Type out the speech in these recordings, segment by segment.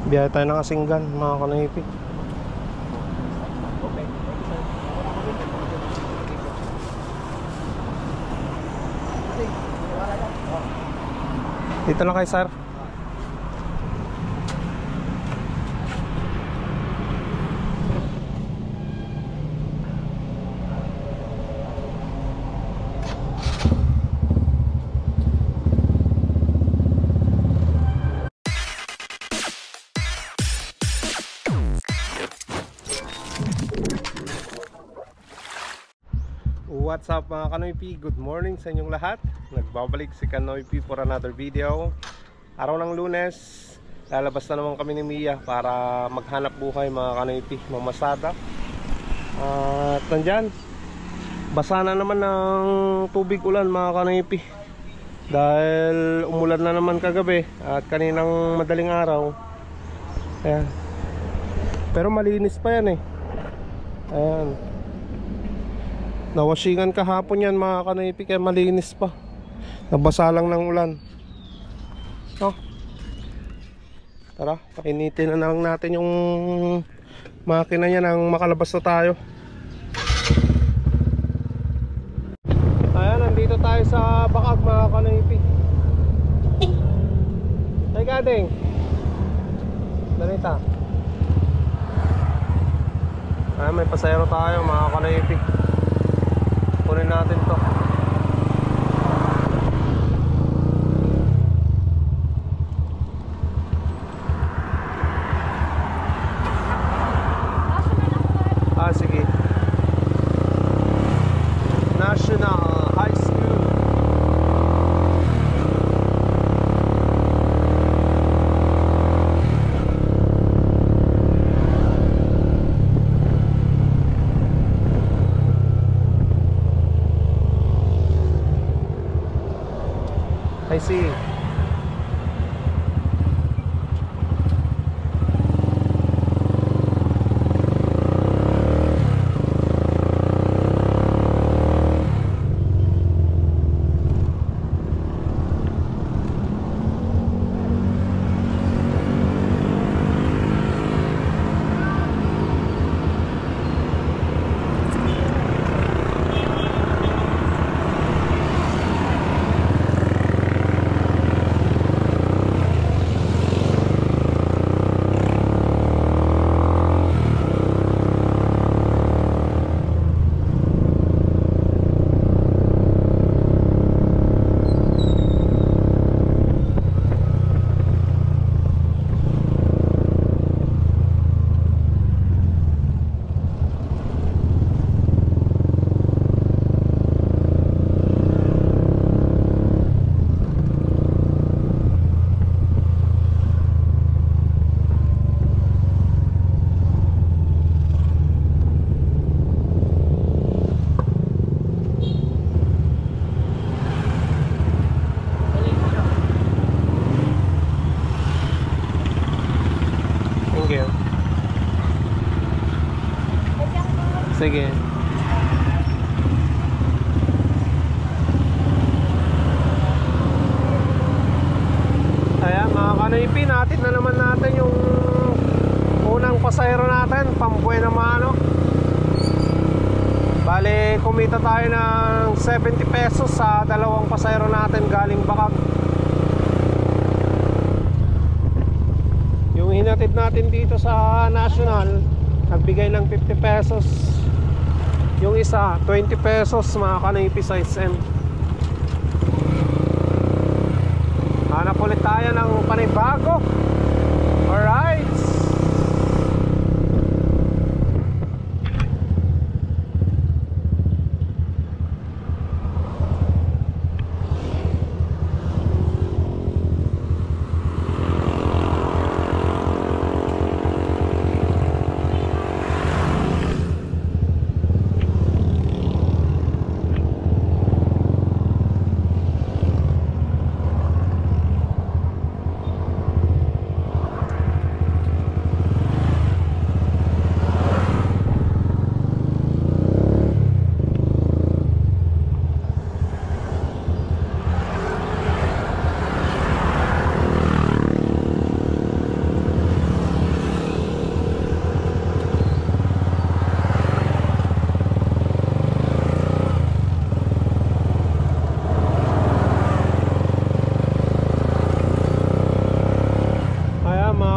Biyahe tayo ng Asinggan, mga kanipi. Dito lang kayo, sir. What's up mga Kanoypi? Good morning sa inyong lahat. Nagbabalik si Kanoypi for another video. Araw ng Lunes, lalabas na naman kami ni Mia para maghanap buhay mga Kanoypi, mamasada. At nandyan, basa na naman ng tubig ulan mga Kanoypi, dahil umulan na naman kagabi at kaninang madaling araw. Ayan. Pero malinis pa yan eh. Ayan, nawashingan kahapon yan mga Kanoypi, kaya malinis pa. Nabasa lang ng ulan. Oh. Tara, painitin na lang natin yung makina niya nang makalabas na tayo. Ayan, nandito tayo sa Bakag mga Kanoypi. Hey Gading, Danita. Ayan, may pasayro tayo mga Kanoypi. Kunin natin to. Sige. National High School. I see. Sige. Ayan mga Kanoypi, natin na naman natin yung unang pasahero natin, Pambuena Mano. Bale, kumita tayo ng 70 pesos sa dalawang pasahero natin galing Bakag. Yung hinatid natin dito sa National, nagbigay ng 50 pesos. Yung isa, 20 pesos mga Kanoypi sa SM. Hanap ulit tayo ng panibago. Alright.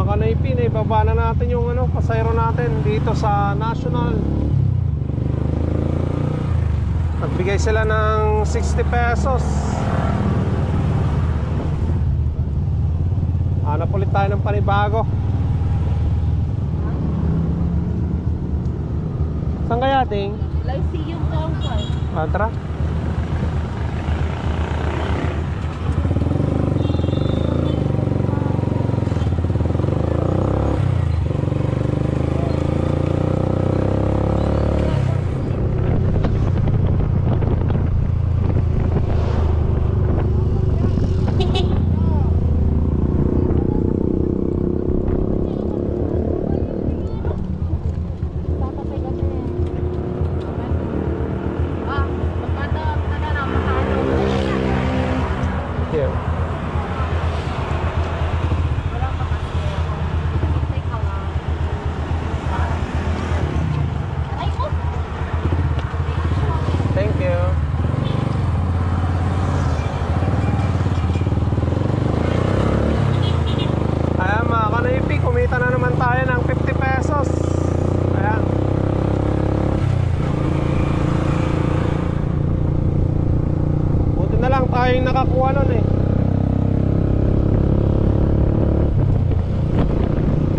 mga kanaypi, ibaba na natin yung pasayro natin dito sa National. Nagbigay sila ng 60 pesos. Hanap ulit tayo ng panibago. Saan kaya, Ting? Lyceum daw pa. Tara. Kumita na naman tayo ng 50 pesos. Ayan. Buti na lang tayo yung nakakuha nun eh.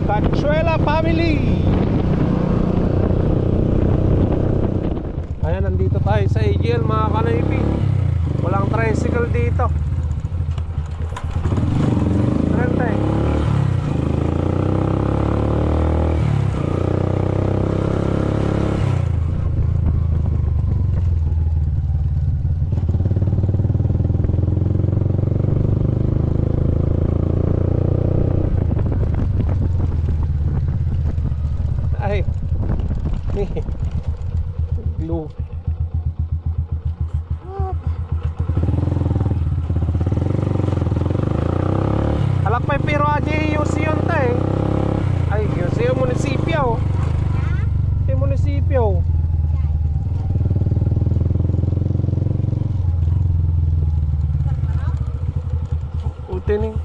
Cachuela family. Ayan, nandito tayo sa AGL mga kanaypi. Walang tricycle dito. Rente. Ay, glue. Alak pa pero aja yung siyon ta eh. Ay, yung munisipyo. Yung munisipyo. Utining.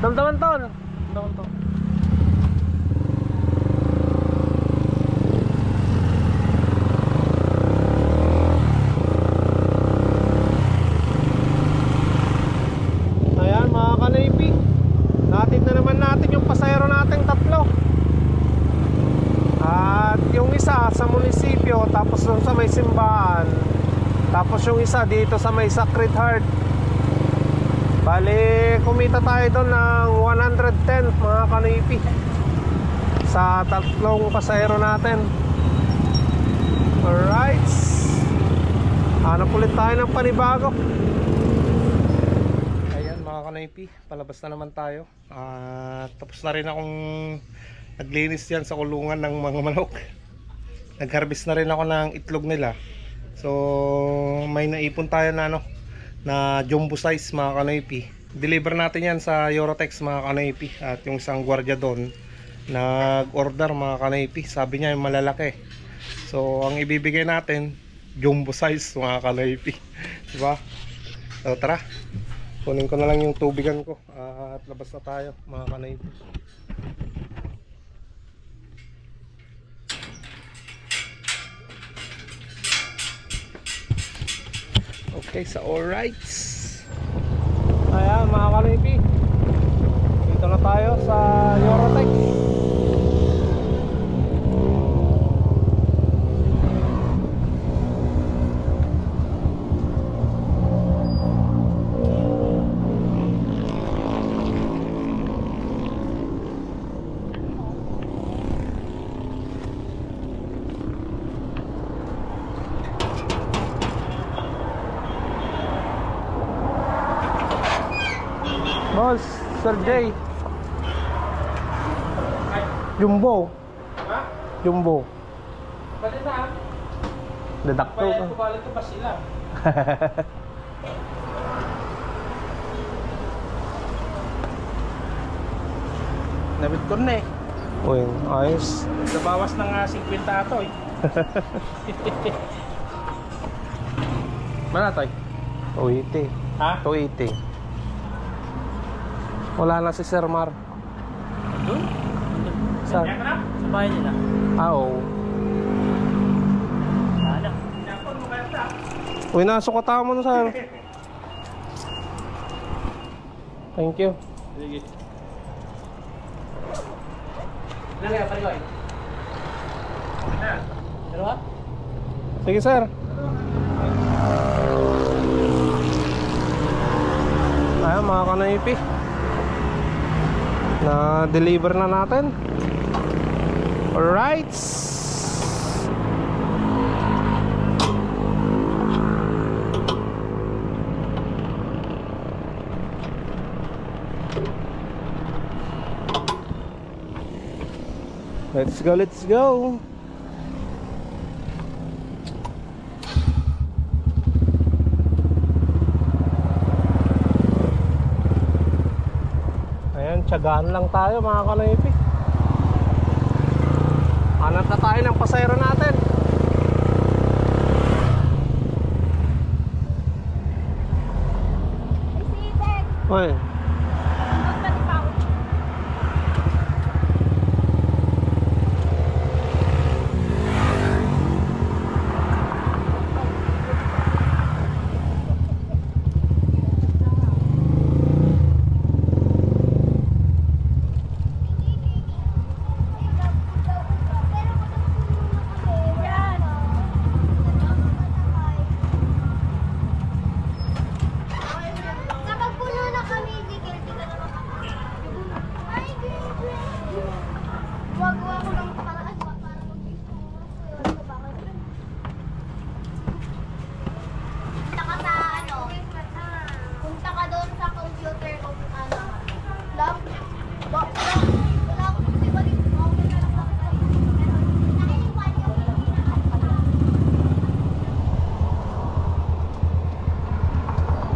Damdaman ton. Damdaman ton. Ayan mga kanaypi, natin na naman natin yung pasayro nating tatlo. At yung isa sa munisipyo, tapos dun sa may simbahan, tapos yung isa dito sa may Sacred Heart. Bali, kumita tayo doon ng 110 mga kanaypi sa tatlong pasahero natin. Alright, hanap ulit tayo ng panibago. Ayan mga kanaypi, palabas na naman tayo. Tapos na rin akong naglinis yan sa kulungan ng mga manok. Nag-harvest na rin ako ng itlog nila. So may naipon tayo na jumbo size mga kanaypi. Deliver natin yan sa Eurotex mga kanaypi. At yung isang gwardiya doon nag-order mga kanaypi, sabi niya yung malalaki. So ang ibibigay natin jumbo size mga kanaypi. Diba? So tara, kunin ko na lang yung tubigan ko at labas na tayo mga kanaypi. Okay, sa alright. Ayan mga kanipi, dito na tayo sa Eurotex. Boss, Sir Jay. Jumbo. Ha? Jumbo. Pwede na. Dedakto ka. Kubalit ko ba sila? Nabit ko na eh. Uy, ayos. Nabawas ng 50 ato eh. Mana tay? 280. Ha? 280. Wala na si Sir Mar. Doon? Saan? Kaya ka na? Sa bahay nila. Oo. Ano? Yapon mo kaya sa? Uy, nasukata mo na sir. Thank you. Sige. Ano kaya pariway? Dalawa? Sige sir. Ayan mga kanaypi, na-deliver na natin. Alright. Let's go, let's go. Ayan, tiyagaan lang tayo mga kanaypi. Hanap na tayo ng pasayro natin. Uy.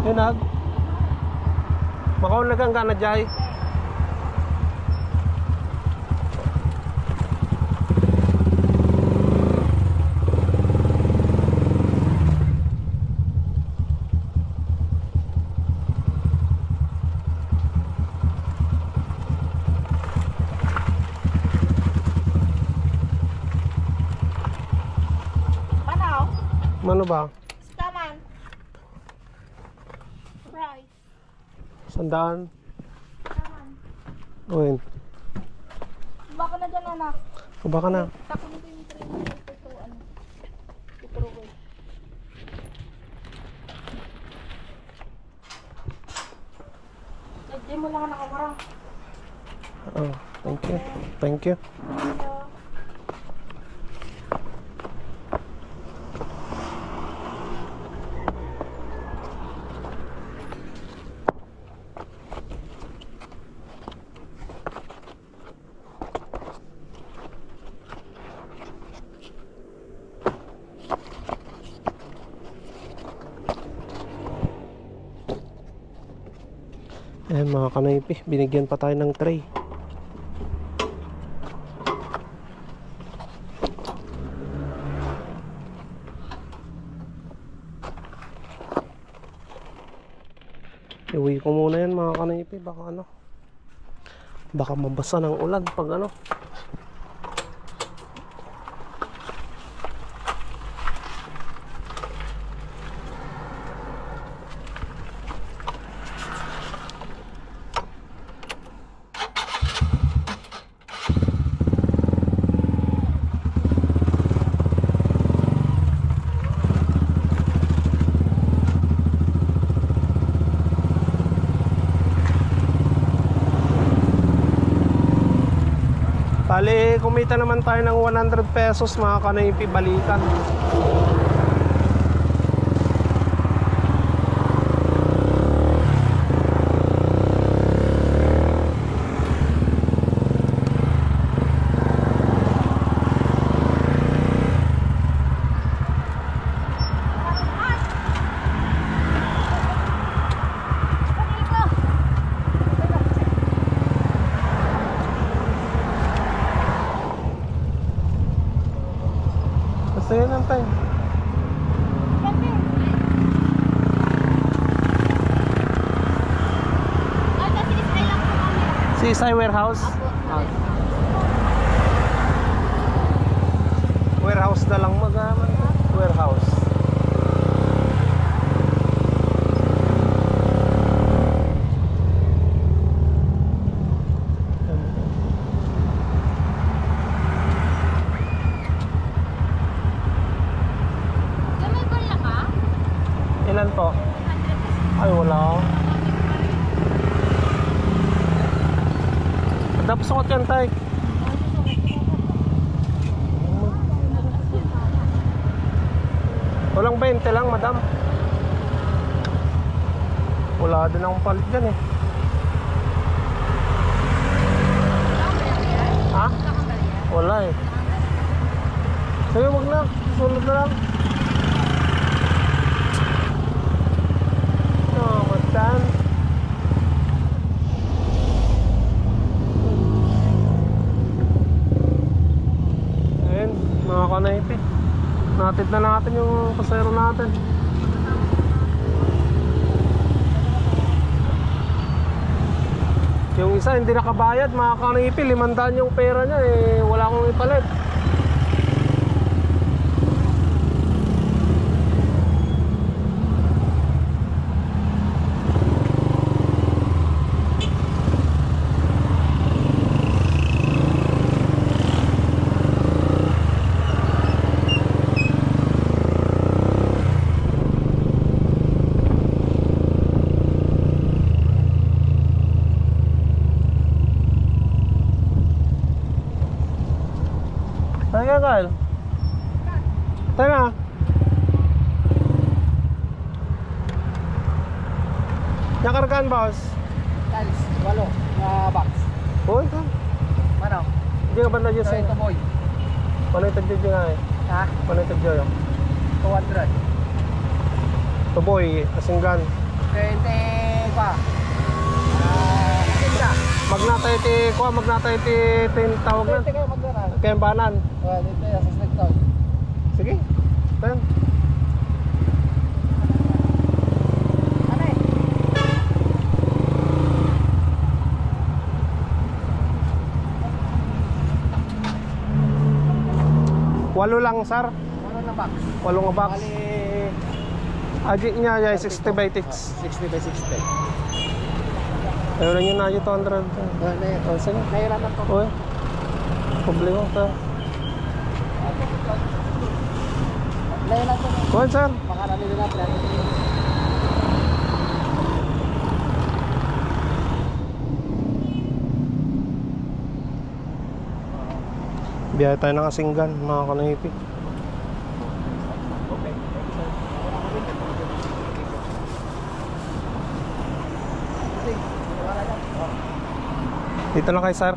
Yunag makaulagang ka na jay. Ano ba? Staman. Price. Sandaan. Staman. Uy, Baka na dyan anak. baka na. Takot nito yung train na ito. Ano? Tuturugoy. Lagyan mo lang ang nakawarang. Oh, thank you. Thank you. Ayan mga kanaypi, binigyan pa tayo ng tray. Iuwi ko muna yan mga kanaypi, baka mabasa ng ulan pag ano. kumita naman tayo ng 100 pesos mga kanoypi, balikan. Basta yun lang tayo. Seaside Warehouse? Warehouse na lang mag-aman. Warehouse. Ilan po? Ay, wala. Dapat sukot yan, tay. Walang 20 lang, madam. Wala din akong palit dyan eh. Ha? Wala eh. Sige, wag na. Susunod na lang. Oh, matan. Ayun, mga kanaypi. Natid na natin yung pasero natin. Yung isa hindi nakabayad mga kanaypi. 500 yung pera niya eh. Wala akong ipalit. Tanya Kyle. Tanya. Nakargaan boss. Tiles, 8 na box. Uy, ka. Ano? Hindi ka banda dyan So, ito sa... boy. Panay tagdyo dyan nga eh. Ha? Panay tagdyo yun. 200. Tuboy, asinggan. 20 pa. Tinda. Magnatay ti... Kuha, magnatay ti... Tawag na. 20 kayo magdaran. Kembanan. Dito yung sa selector. Sige. Tayo. Ano eh? Walo lang, sir. Ano na box? Walo nga box. Bali... Ajit niya, 60 by 6. 60 by 60. Ayun lang yun na, 200. Oh, sige. Nahirapan ko. Uy. Problema, sir. Nahirapan ko. Kuhan, sir. Pangalan nila natin. Biyahe tayo ng Asinggan, mga kanaypi. Dito lang kayo, sir.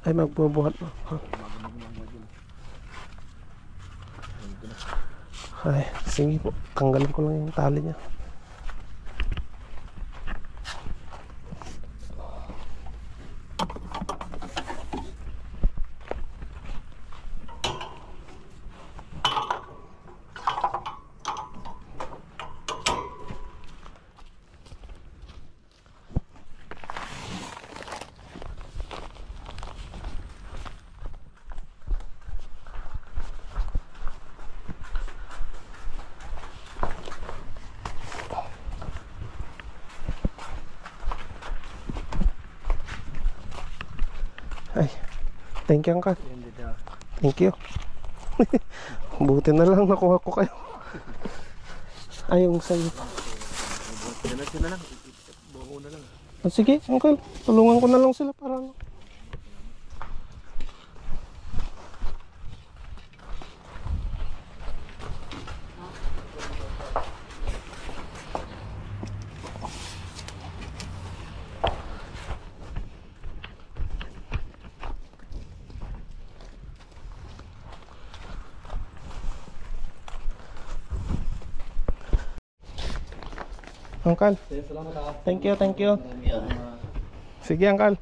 Ay, magbubuhat mo. Ay, sige po. Tanggalin ko lang yung tali niya. Thank you, Uncle. Thank you. Buti na lang nakuha ko kayo. Ay, yung sa'yo. Sila lang. Buo na lang. Ah, sige, Uncle. Tulungan ko na lang sila para ano. Uncle. Thank you, thank you. Sige, Uncle.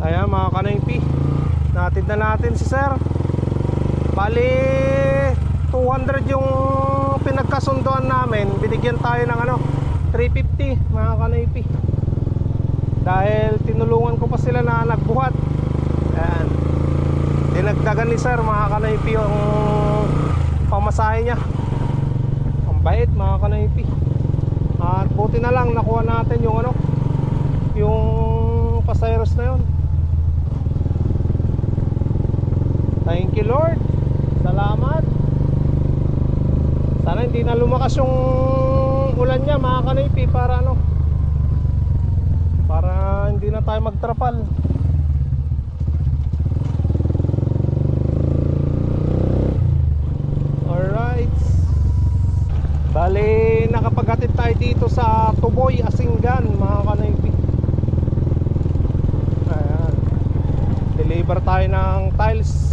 Ayan mga kanaypi, natid na natin si sir. Bali 200 yung pinagkasunduan namin. Binigyan tayo ng ano 350 mga kanaypi. Dahil tinulungan ko pa sila na nagbuhat. Ayan, dinagdagan ni sir mga kanaypi yung pamasahe niya. Ang bait mga kanaypi. At buti na lang nakuha natin yung ano, yung pasayros na yun. Thank you Lord. Salamat. Sana hindi na lumakas yung ulan niya mga kanaypi para ano, para hindi na tayo magtrapal. Alright. Bali nakapaghatid tayo dito sa Tuboy, Asinggan mga kanaypi. Ayan, deliver tayo ng tiles